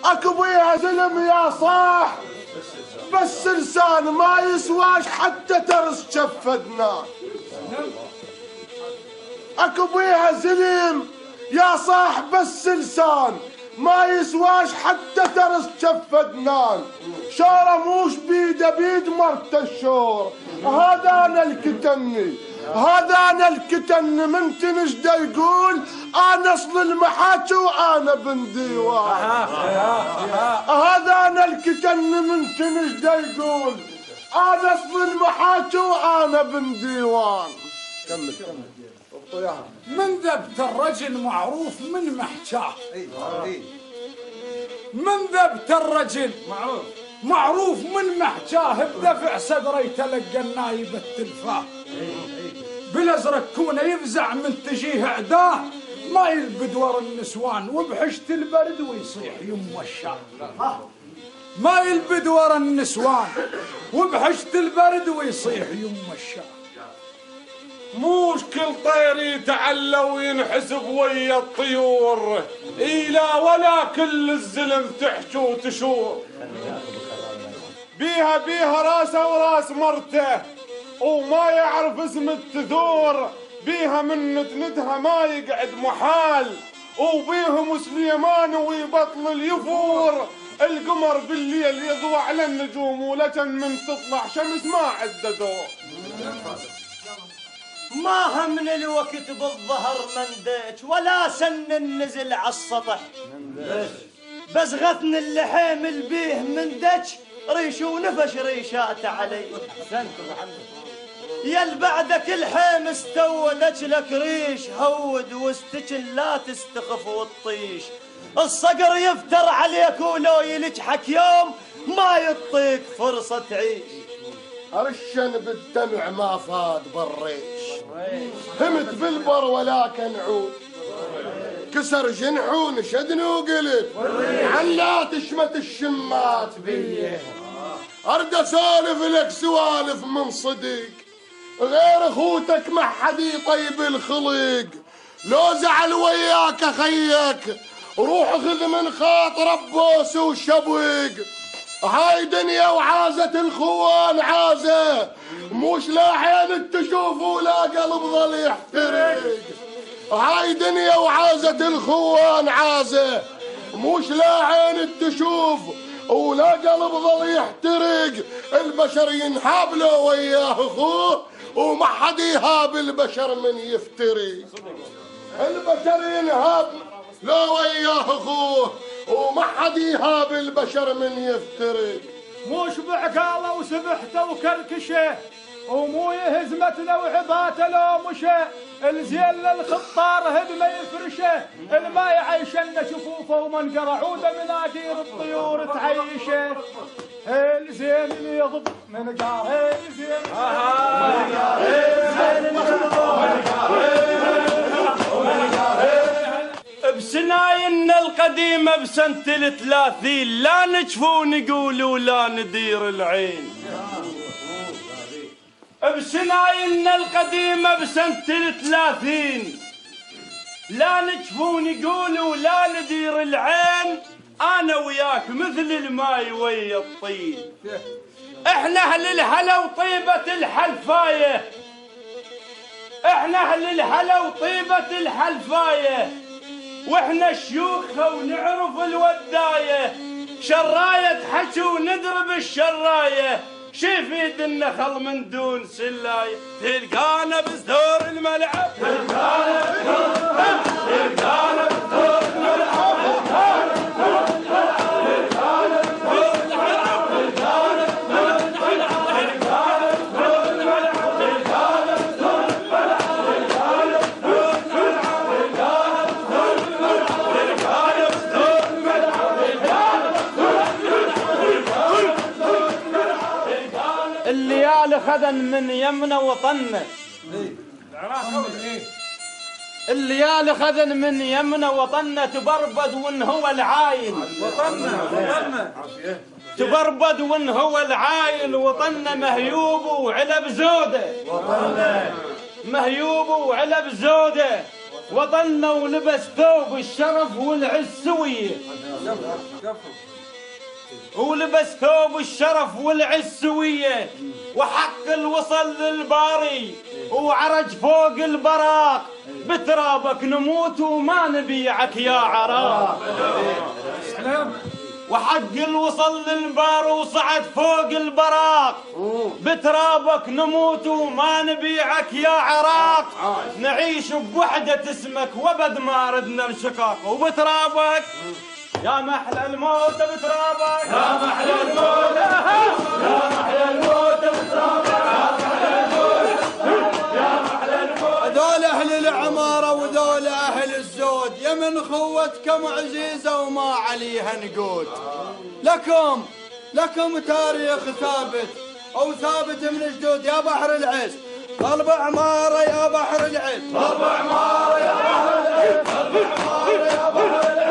اكو بيها زلم يا صاح، بس لسان ما يسواش حتى ترس شفدنا. اكو بيها زلم يا صاح، بس لسان ما يسواش حتى ترس شفدنان. شوره موش بيده بيد مرت الشور، هذا انا الكتني، هذا انا الكتن. من تنجده يقول انا اصل المحاكي وانا بن ديوان. هذا انا الكتن من تنجده يقول انا اصل المحاكي وانا بن ديوان. كمل من ذبت الرجل معروف من محجاه، من ذبت الرجل معروف من محجاه، بدفع صدره يتلقى النايب التلفاه. بالازرق كونه يفزع من تجيه عداه، ما يلبد ورا النسوان وبحشت البرد ويصيح يم الشاه. ما يلبد ورا النسوان وبحشت البرد ويصيح يم الشاه. موش كل طير يتعلى وينحسب ويا الطيور، إلا ولا كل الزلم تحشو وتشور. بيها راسه وراس مرته وما يعرف اسم التثور، بيها من تندها ما يقعد محال، وبيهم سليمان ويبطل اليفور. القمر بالليل يضوى على النجوم، ولكن من تطلع شمس ما عد دور. ما هم الوقت بالظهر منديش، ولا سن النزل على السطح. بس غثن اللحيم البيه من دج، ريش ونفش ريشات علي. يل بعدك الحيم استودج لك ريش، هود واستجن لا تستخف وتطيش. الصقر يفتر عليك ولو يلجحك يوم، ما يعطيك فرصة تعيش. هرشن بالدمع ما فاد بالريش، همت بالبر ولكن عود. كسر جنحه نشدني وقلب، علا تشمت الشمات بيه. ارد اسولف لك سوالف من صديق، غير اخوتك ما حد يطيب الخليق. لو زعل وياك اخيك، روح خذ من خاطر بوس وشبويق. هاي دنيا وعازة الخوان عازة، موش لا عين تشوف ولا قلب ظل يحترق. هاي دنيا وعازة الخوان عازة، موش لا عين تشوف ولا قلب ظل يحترق. البشر ينهاب له وياه اخوه، وما حد يهاب البشر من يفتري. البشر ينهاب له وياه اخوه، وما حد يهاب البشر من يفتري. موش بعقاله وسبحته وكركشه، ومو يهزمتنا وعباته لو مشى. الزين للخطار هدمه يفرشه، الما يعيشن شفوفه ومن قرعوده منادير الطيور تعيشه. الزين اللي يضب من قاره الزين بسناينا القديمة بسنة 30، لا نجفو ونقول ولا ندير العين. بسناينا القديمة بسنة 30، لا نجفو ونقول ولا ندير العين. أنا وياك مثل الماي ويا الطين، احنا أهل الهلا وطيبة الحلفاية، احنا أهل الهلا وطيبة الحلفاية. واحنا شيوخها ونعرف الوداية، شراية حكي وندرب الشراية. شي في يد النخل من دون سلاية، تلقانا بصدور الملعب، تلقانا بصدور الملعب. الليالي خذن من يمنا وطنه، الليالي خذن من يمنا وطنه. تبربد وان هو العاين وطنه، تبربد وان هو العاين وطنه. مهيوب وعلب زوده، مهيوب وعلب زوده. وطن ولبس ثوب الشرف والعز سويه، ولبس ثوب الشرف والعز سويه، وحق الوصل للباري وعرج فوق البراق، بترابك نموت وما نبيعك يا عراق. وحق الوصل للبار وصعد فوق البراق، بترابك نموت وما نبيعك يا عراق. نعيش بوحدة اسمك وبد ما ردنا الشقاق، وبترابك يا محلى الموت بترابك، يا محلى الموت، يا محلى الموت بترابك، يا محلى الموت. ذول أهل العمارة وذول أهل الزود، يا من خوتك معزيزة وما عليها نقود. لكم تاريخ ثابت أو ثابت من الجدود يا بحر العز. قلب عمارة يا بحر العز، قلب عمارة يا بحر العز، قلب عمارة يا بحر العز.